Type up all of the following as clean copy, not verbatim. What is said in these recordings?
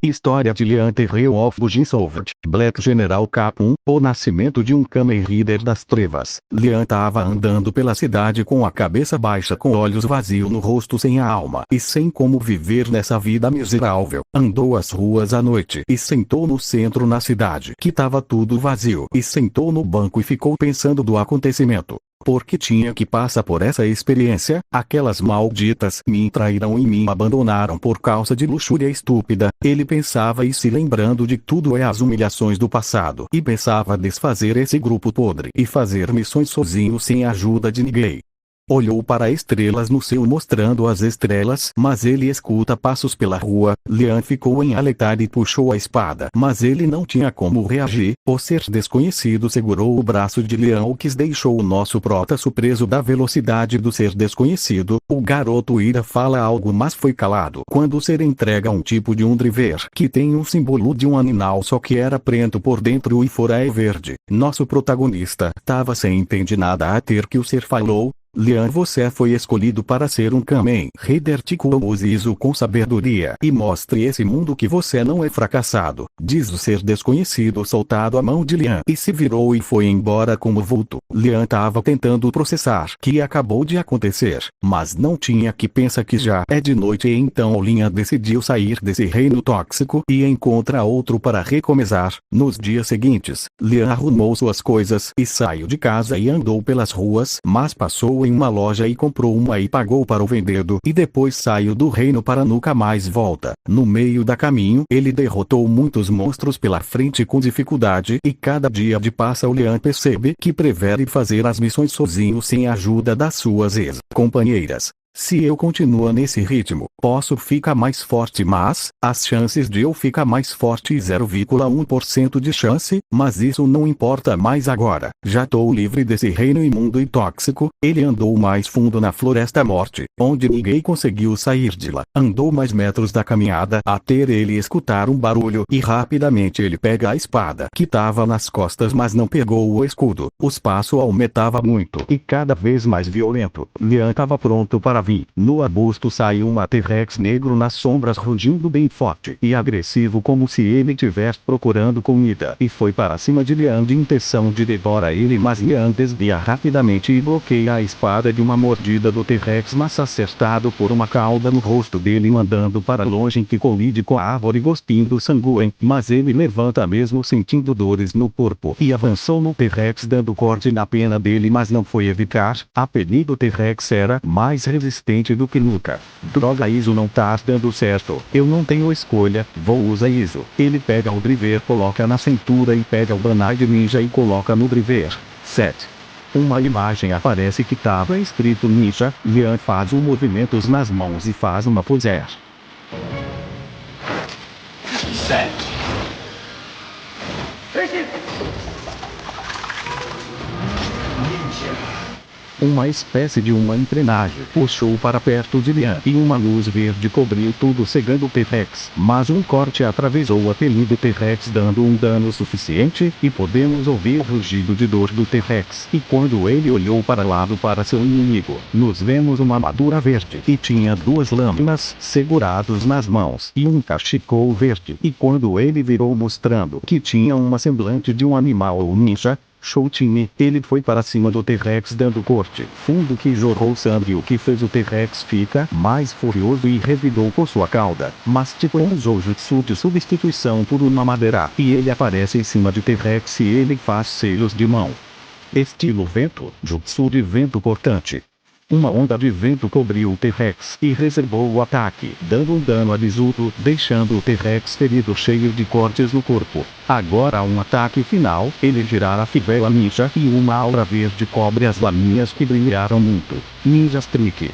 História de Lian The Hero of Gunsolved, Black General Cap 1, o nascimento de um Kamen Rider das trevas. Lian tava andando pela cidade com a cabeça baixa, com olhos vazios no rosto, sem a alma e sem como viver nessa vida miserável. Andou as ruas à noite e sentou no centro na cidade, que tava tudo vazio, e sentou no banco e ficou pensando do acontecimento. Porque tinha que passar por essa experiência. Aquelas malditas me traíram e me abandonaram por causa de luxúria estúpida. Ele pensava e se lembrando de tudo as humilhações do passado. E pensava desfazer esse grupo podre e fazer missões sozinho sem a ajuda de ninguém. Olhou para estrelas no céu, mostrando as estrelas, mas ele escuta passos pela rua. Lian ficou em alerta e puxou a espada, mas ele não tinha como reagir. O ser desconhecido segurou o braço de Lian, o que deixou o nosso prota surpreso da velocidade do ser desconhecido. O garoto ira fala algo, mas foi calado quando o ser entrega um tipo de um driver que tem um símbolo de um animal, só que era preto por dentro e fora é verde. Nosso protagonista tava sem entender nada até que o ser falou: Lian, você foi escolhido para ser um Kamen Rider. Use isso com sabedoria e mostre esse mundo que você não é fracassado, diz o ser desconhecido, soltado a mão de Lian, e se virou e foi embora como vulto. Lian tava tentando processar que acabou de acontecer, mas não tinha que pensar que já é de noite, e então Lian decidiu sair desse reino tóxico e encontrar outro para recomeçar. Nos dias seguintes, Lian arrumou suas coisas e saiu de casa e andou pelas ruas, mas passou em uma loja e comprou uma e pagou para o vendedor, e depois saiu do reino para nunca mais volta. No meio da caminho, ele derrotou muitos monstros pela frente com dificuldade, e cada dia de passa o Lian percebe que prefere fazer as missões sozinho sem a ajuda das suas ex-companheiras. Se eu continuar nesse ritmo, posso ficar mais forte, mas as chances de eu ficar mais forte 0,1% de chance, mas isso não importa mais agora. Já tô livre desse reino imundo e tóxico. Ele andou mais fundo na Floresta Morte, onde ninguém conseguiu sair de lá. Andou mais metros da caminhada até ele escutar um barulho, e rapidamente ele pega a espada que tava nas costas, mas não pegou o escudo. Os passos aumentavam muito e cada vez mais violento. Lian tava pronto para vir. No arbusto saiu um T-Rex negro nas sombras, rugindo bem forte e agressivo, como se ele estivesse procurando comida, e foi para cima de Lian de intenção de devorar ele, mas Lian desvia rapidamente e bloqueia a espada de uma mordida do T-Rex, mas acertado por uma cauda no rosto dele, mandando para longe, que colide com a árvore cuspindo sangue, mas ele levanta mesmo sentindo dores no corpo e avançou no T-Rex dando corte na pena dele, mas não foi evitar. A pele do T-Rex era mais resistente do que nunca. Droga, isso não tá dando certo. Eu não tenho escolha, vou usar isso. Ele pega o driver, coloca na cintura e pega o Banai de Ninja e coloca no driver. 7. Uma imagem aparece que tava escrito Ninja. Lian faz os movimentos nas mãos e faz uma pose. 7. Uma espécie de uma engrenagem puxou para perto de Lian, e uma luz verde cobriu tudo, cegando o T-Rex, mas um corte atravessou a pele do T-Rex, dando um dano suficiente, e podemos ouvir o rugido de dor do T-Rex. E quando ele olhou para lado para seu inimigo, nos vemos uma armadura verde, e tinha duas lâminas seguradas nas mãos, e um cachecol verde, e quando ele virou mostrando que tinha uma semblante de um animal ou ninja, Shoutime, ele foi para cima do T-Rex dando corte fundo que jorrou sangue, o que fez o T-Rex ficar mais furioso e revidou por sua cauda, mas tipo usou jutsu de substituição por uma madeira, e ele aparece em cima de T-Rex e ele faz selos de mão. Estilo vento, jutsu de vento cortante. Uma onda de vento cobriu o T-Rex e reservou o ataque, dando um dano absurdo, deixando o T-Rex ferido, cheio de cortes no corpo. Agora um ataque final, ele girar a fivela ninja e uma aura verde cobre as lâminas que brilharam muito. Ninja Trick.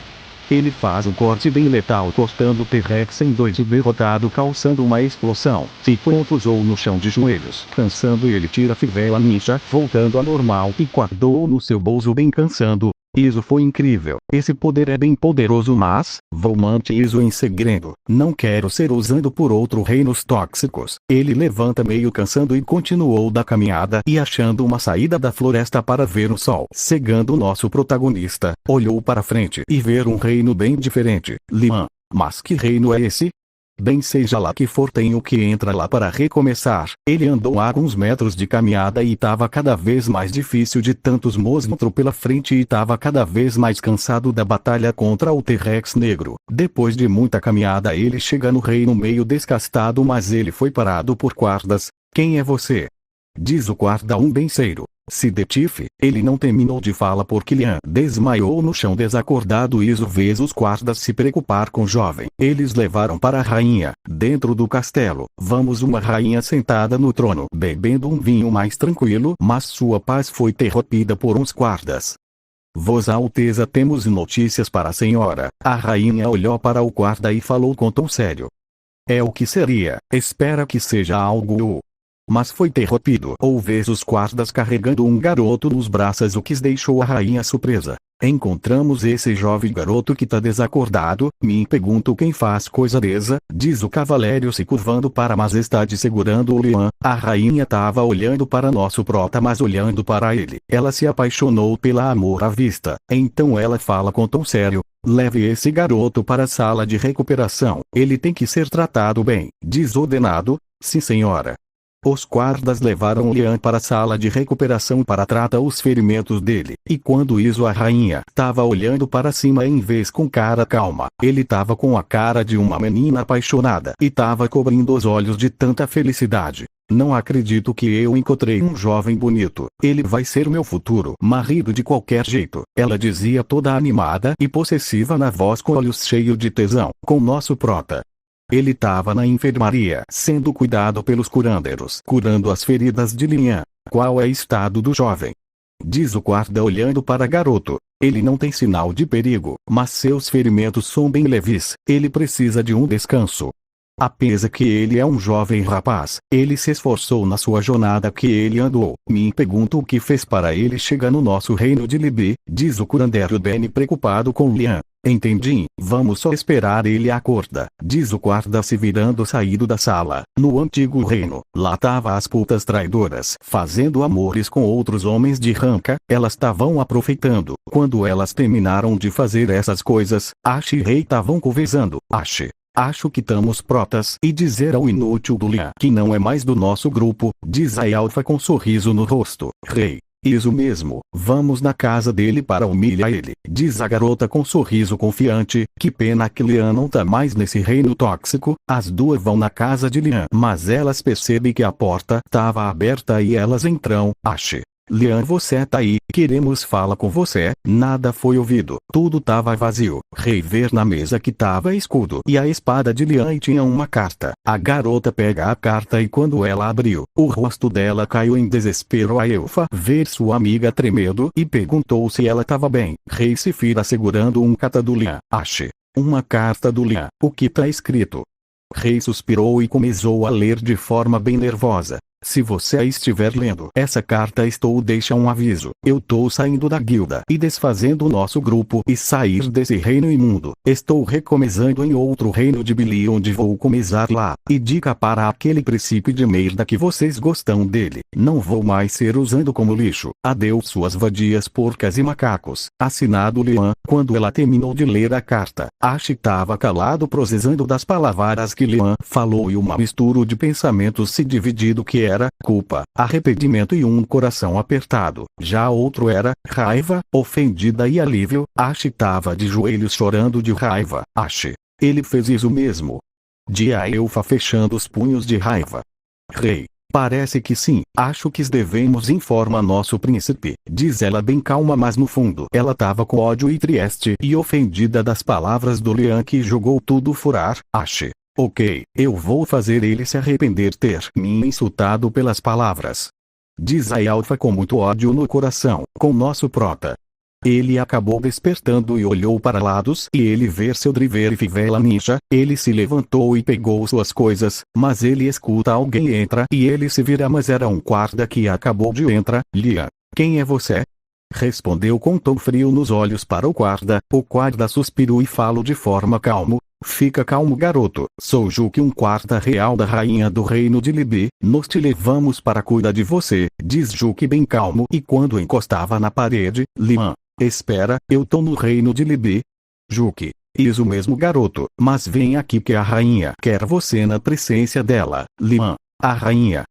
Ele faz um corte bem letal, cortando o T-Rex em dois e derrotado, causando uma explosão. Se confusou no chão de joelhos. Cansando, ele tira a fivela ninja, voltando a normal, e guardou no seu bolso bem cansando. Isso foi incrível. Esse poder é bem poderoso, mas vou manter isso em segredo. Não quero ser usado por outros reinos tóxicos. Ele levanta meio cansando e continuou da caminhada e achando uma saída da floresta para ver o sol. Cegando nosso protagonista, olhou para frente e ver um reino bem diferente. Lian, mas que reino é esse? Bem seja lá que for, tenho que entrar lá para recomeçar. Ele andou alguns metros de caminhada e estava cada vez mais difícil de tantos monstros pela frente e estava cada vez mais cansado da batalha contra o T-Rex negro. Depois de muita caminhada ele chega no reino meio desgastado, mas ele foi parado por guardas. Quem é você? Diz o guarda um benceiro. Se detive, ele não terminou de falar porque Lian desmaiou no chão desacordado. Isso fez os guardas se preocupar com o jovem. Eles levaram para a rainha, dentro do castelo. Vamos, uma rainha sentada no trono, bebendo um vinho mais tranquilo, mas sua paz foi interrompida por uns guardas. Vossa Alteza, temos notícias para a senhora. A rainha olhou para o guarda e falou com tom sério. É o que seria? Espera que seja algo. Mas foi interrompido. Houve os guardas carregando um garoto nos braços, o que deixou a rainha surpresa. Encontramos esse jovem garoto que tá desacordado. Me pergunto quem faz coisa dessa, diz o cavaleiro se curvando para a majestade segurando o leão. A rainha tava olhando para nosso prota, mas olhando para ele, ela se apaixonou pela amor à vista. Então ela fala com tom sério. Leve esse garoto para a sala de recuperação. Ele tem que ser tratado bem, diz ordenado. Sim, senhora. Os guardas levaram Lian para a sala de recuperação para tratar os ferimentos dele. E quando isso, a rainha estava olhando para cima em vez com cara calma. Ele estava com a cara de uma menina apaixonada e estava cobrindo os olhos de tanta felicidade. Não acredito que eu encontrei um jovem bonito. Ele vai ser meu futuro marido de qualquer jeito. Ela dizia toda animada e possessiva na voz, com olhos cheios de tesão, com nosso prota. Ele estava na enfermaria, sendo cuidado pelos curandeiros, curando as feridas de Lian. Qual é o estado do jovem? Diz o guarda olhando para garoto. Ele não tem sinal de perigo, mas seus ferimentos são bem leves. Ele precisa de um descanso. Apesar que ele é um jovem rapaz, ele se esforçou na sua jornada que ele andou. Me pergunto o que fez para ele chegar no nosso reino de Libi, diz o curandeiro bem preocupado com Lian. Entendi, vamos só esperar ele acorda, diz o guarda se virando saído da sala. No antigo reino, lá tava as putas traidoras fazendo amores com outros homens de ranca. Elas estavam aproveitando. Quando elas terminaram de fazer essas coisas, Ash e Rei estavam conversando. Acho que estamos protas, e dizer ao inútil do Lian que não é mais do nosso grupo, diz a Alfa com um sorriso no rosto. Rei. Isso mesmo, vamos na casa dele para humilhar ele, diz a garota com um sorriso confiante. Que pena que Lian não tá mais nesse reino tóxico. As duas vão na casa de Lian, mas elas percebem que a porta tava aberta e elas entram. Lian, você tá aí, queremos falar com você. Nada foi ouvido, tudo tava vazio. Rei ver na mesa que tava escudo e a espada de Lian e tinha uma carta. A garota pega a carta e quando ela abriu, o rosto dela caiu em desespero. A elfa ver sua amiga tremendo e perguntou se ela tava bem. Rei se vira segurando um carta do Lian. Uma carta do Lian, o que tá escrito? Rei suspirou e começou a ler de forma bem nervosa. Se você estiver lendo essa carta, deixa um aviso. Eu tô saindo da guilda e desfazendo o nosso grupo e sair desse reino imundo. Estou recomeçando em outro reino de Billy, onde vou começar lá. E dica para aquele príncipe de merda que vocês gostam dele. Não vou mais ser usando como lixo. Adeus, suas vadias porcas e macacos. Assinado Lian. Quando ela terminou de ler a carta, Ash tava calado processando das palavras que Lian falou e uma mistura de pensamentos se dividido que era culpa, arrependimento e um coração apertado. Já outro era raiva, ofendida e alívio. Ash tava de joelhos chorando de raiva. Ele fez isso mesmo. A elfa fechando os punhos de raiva. Rei. Parece que sim, acho que devemos informar nosso príncipe, diz ela bem calma, mas no fundo ela tava com ódio e triste e ofendida das palavras do Lian que jogou tudo furar. Ok, eu vou fazer ele se arrepender ter me insultado pelas palavras. Diz a Alfa com muito ódio no coração, com nosso prota. Ele acabou despertando e olhou para lados e ele ver seu driver e fivela ninja. Ele se levantou e pegou suas coisas, mas ele escuta alguém entra e ele se vira, mas era um guarda que acabou de entrar. Lian, quem é você? Respondeu com tom frio nos olhos para o guarda. O guarda suspirou e falou de forma calma. Fica calmo, garoto. Sou Juque, um guarda real da rainha do reino de Libi. Nós te levamos para cuidar de você, diz Juque bem calmo. E quando encostava na parede, Lian, espera, eu tô no reino de Libi. Juque. Isso mesmo, garoto, mas vem aqui que a rainha quer você na presença dela. Lian, a rainha.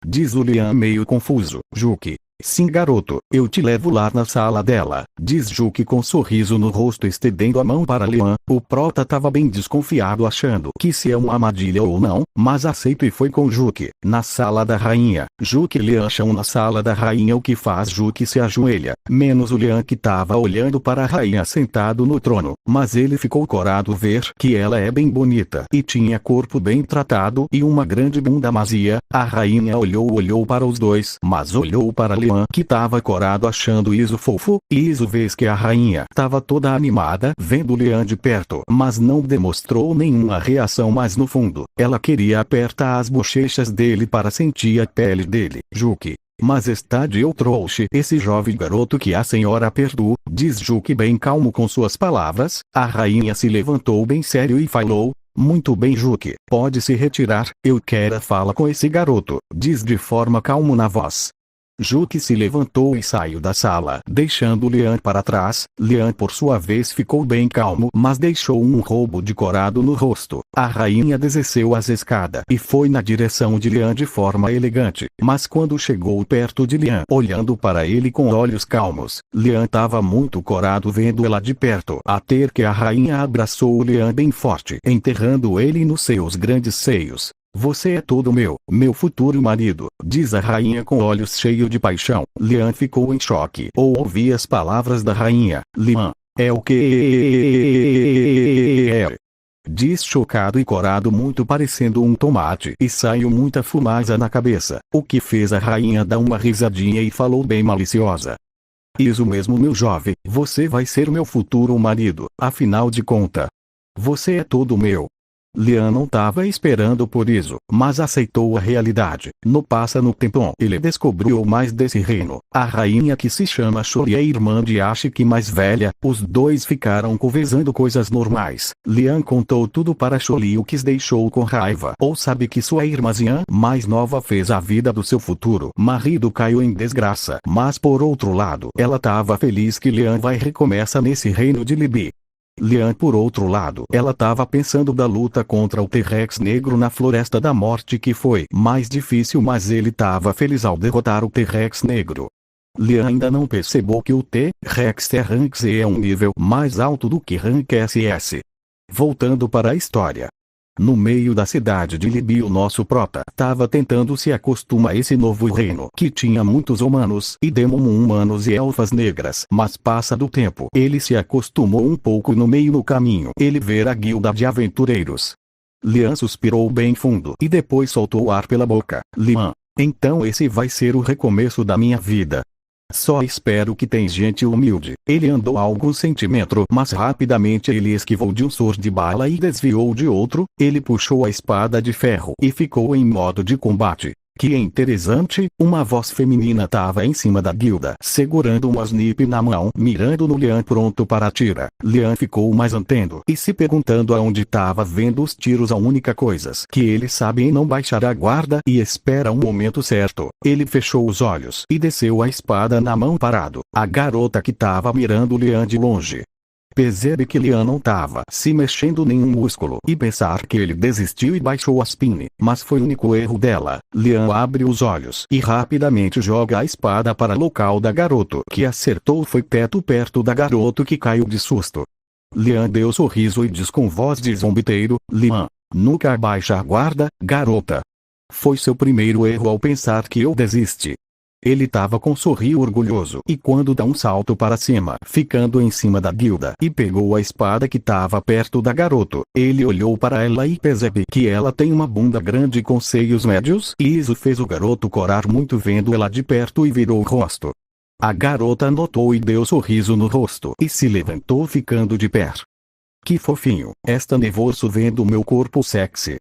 Diz o Lian meio confuso. Juque. Sim, garoto, eu te levo lá na sala dela, diz Juque com sorriso no rosto, estendendo a mão para Lian. O prota estava bem desconfiado, achando que se é uma armadilha ou não, mas aceito e foi com Juque. Na sala da rainha, Juque e Lian acham na sala da rainha, o que faz Juque se ajoelha, menos o Lian, que estava olhando para a rainha sentado no trono, mas ele ficou corado ver que ela é bem bonita e tinha corpo bem tratado e uma grande bunda macia. A rainha olhou para os dois, mas olhou para Lian, que estava corado, achando isso fofo, e isso vez que a rainha estava toda animada vendo Lian de perto, mas não demonstrou nenhuma reação, mas no fundo, ela queria apertar as bochechas dele para sentir a pele dele. Juque. Mas está de eu trouxe esse jovem garoto que a senhora perdoou, diz Juque bem calmo com suas palavras. A rainha se levantou bem sério e falou: muito bem, Juque, pode se retirar, eu quero falar com esse garoto, diz de forma calma na voz. Juque se levantou e saiu da sala, deixando Lian para trás. Lian, por sua vez, ficou bem calmo, mas deixou um roubo de corado no rosto. A rainha desceu as escadas e foi na direção de Lian de forma elegante, mas quando chegou perto de Lian, olhando para ele com olhos calmos, Lian estava muito corado vendo ela de perto, até que a rainha abraçou Lian bem forte, enterrando ele nos seus grandes seios. Você é todo meu futuro marido, diz a rainha com olhos cheios de paixão. Lian ficou em choque ao ouvir as palavras da rainha. Lian, é o que é? Diz chocado e corado, muito parecendo um tomate, e saiu muita fumaça na cabeça, o que fez a rainha dar uma risadinha e falou bem maliciosa. Isso mesmo, meu jovem, você vai ser meu futuro marido, afinal de contas. Você é todo meu. Lian não estava esperando por isso, mas aceitou a realidade. No tempo, ele descobriu mais desse reino. A rainha, que se chama Shuri, é irmã de Ashik mais velha. Os dois ficaram conversando coisas normais. Lian contou tudo para Shuri, o que deixou com raiva. Ou sabe que sua irmãzinha mais nova fez a vida do seu futuro marido caiu em desgraça. Mas por outro lado, ela estava feliz que Lian vai recomeçar nesse reino de Libi. Lian, por outro lado, ela estava pensando da luta contra o T-Rex negro na Floresta da Morte, que foi mais difícil, mas ele estava feliz ao derrotar o T-Rex negro. Lian ainda não percebeu que o T-Rex Rank C é um nível mais alto do que Rank SS. Voltando para a história. No meio da cidade de Libi, o nosso prota estava tentando se acostumar a esse novo reino, que tinha muitos humanos e demo-humanos e elfas negras. Mas passa do tempo, ele se acostumou um pouco. No meio do caminho, ele vê a guilda de aventureiros. Lian suspirou bem fundo e depois soltou o ar pela boca. Lian, então esse vai ser o recomeço da minha vida. Só espero que tem gente humilde. Ele andou alguns centímetros, mas rapidamente ele esquivou de um soro de bala e desviou de outro. Ele puxou a espada de ferro e ficou em modo de combate. Que interessante, uma voz feminina estava em cima da guilda, segurando uma snipe na mão, mirando no Lian, pronto para atirar. Lian ficou mais atento e se perguntando aonde estava vendo os tiros. A única coisa que ele sabe é não baixar a guarda e espera um momento certo. Ele fechou os olhos e desceu a espada na mão, parado. A garota que estava mirando Lian de longe percebe que Lian não estava se mexendo nenhum músculo e pensar que ele desistiu e baixou a spine, mas foi o único erro dela. Lian abre os olhos e rapidamente joga a espada para o local da garoto, que acertou, foi perto da garoto, que caiu de susto. Lian deu sorriso e diz com voz de zombeteiro: Lian, nunca baixa a guarda, garota. Foi seu primeiro erro ao pensar que eu desisti. Ele estava com um sorriso orgulhoso e quando dá um salto para cima, ficando em cima da guilda, e pegou a espada que estava perto da garoto, ele olhou para ela e percebe que ela tem uma bunda grande com seios médios, e isso fez o garoto corar muito vendo ela de perto e virou o rosto. A garota notou e deu sorriso no rosto e se levantou, ficando de pé. Que fofinho, está nervoso vendo meu corpo sexy.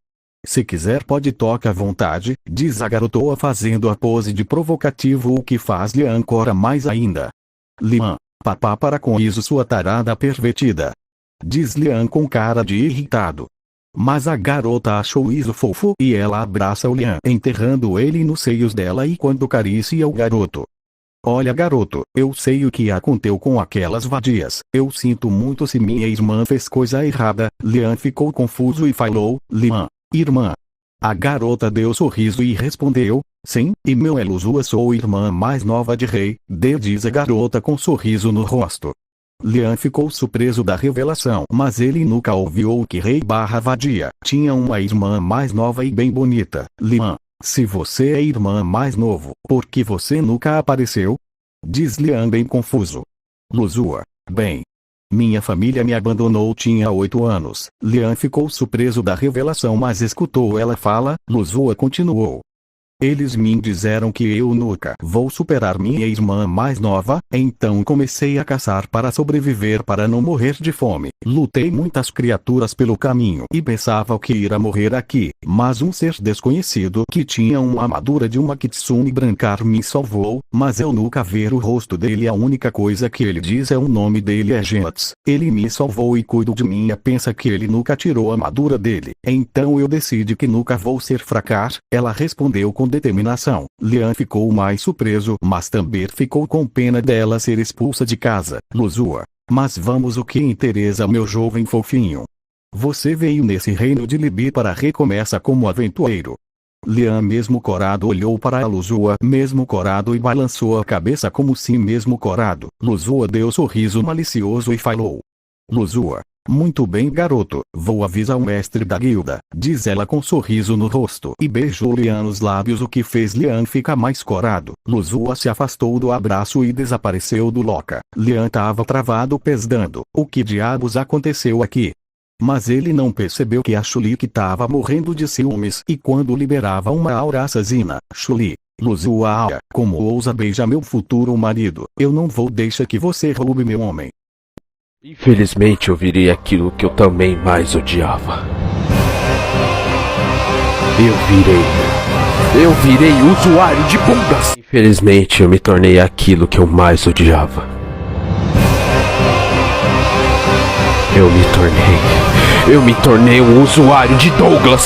Se quiser pode tocar à vontade, diz a garotoa fazendo a pose de provocativo, o que faz Lian cora mais ainda. Lian, papá, para com isso, sua tarada pervertida. Diz Lian com cara de irritado. Mas a garota achou isso fofo e ela abraça o Lian, enterrando ele nos seios dela e quando acaricia o garoto. Olha, garoto, eu sei o que aconteceu com aquelas vadias. Eu sinto muito se minha irmã fez coisa errada. Lian ficou confuso e falou: Lian, irmã. A garota deu sorriso e respondeu: sim, e meu Luzua, sou irmã mais nova de Rei, diz a garota com sorriso no rosto. Lian ficou surpreso da revelação, mas ele nunca ouviu que Rei barra Vadia tinha uma irmã mais nova e bem bonita. Lian, se você é irmã mais novo, por que você nunca apareceu? Diz Lian bem confuso. Luzua, bem, minha família me abandonou, tinha 8 anos. Lian ficou surpreso da revelação, mas escutou ela fala. Luzua continuou. Eles me disseram que eu nunca vou superar minha irmã mais nova, então comecei a caçar para sobreviver, para não morrer de fome. Lutei muitas criaturas pelo caminho e pensava que iria morrer aqui, mas um ser desconhecido que tinha uma armadura de uma kitsune branca me salvou, mas eu nunca vi o rosto dele. A única coisa que ele diz é o nome dele é Gents. Ele me salvou e cuidou de mim. Pensa que ele nunca tirou a armadura dele, então eu decidi que nunca vou ser fracasso. Ela respondeu com determinação. Lian ficou mais surpreso, mas também ficou com pena dela ser expulsa de casa. Luzua, mas vamos, o que interessa, meu jovem fofinho? Você veio nesse reino de Libi para recomeçar como aventureiro. Lian, mesmo corado, olhou para a Luzua, mesmo corado, e balançou a cabeça como se mesmo corado. Luzua deu sorriso malicioso e falou: Luzua, muito bem, garoto, vou avisar o mestre da guilda, diz ela com sorriso no rosto, e beijou Lian nos lábios, o que fez Lian ficar mais corado. Luzua se afastou do abraço e desapareceu do loca. Lian estava travado, pesando. O que diabos aconteceu aqui? Mas ele não percebeu que a Chuli estava morrendo de ciúmes, e quando liberava uma aura assassina. Chuli, Luzua, como ousa beijar meu futuro marido? Eu não vou deixar que você roube meu homem. Infelizmente eu virei aquilo que eu também mais odiava. Eu virei usuário de bundas. Infelizmente eu me tornei aquilo que eu mais odiava. Eu me tornei um usuário de Douglas.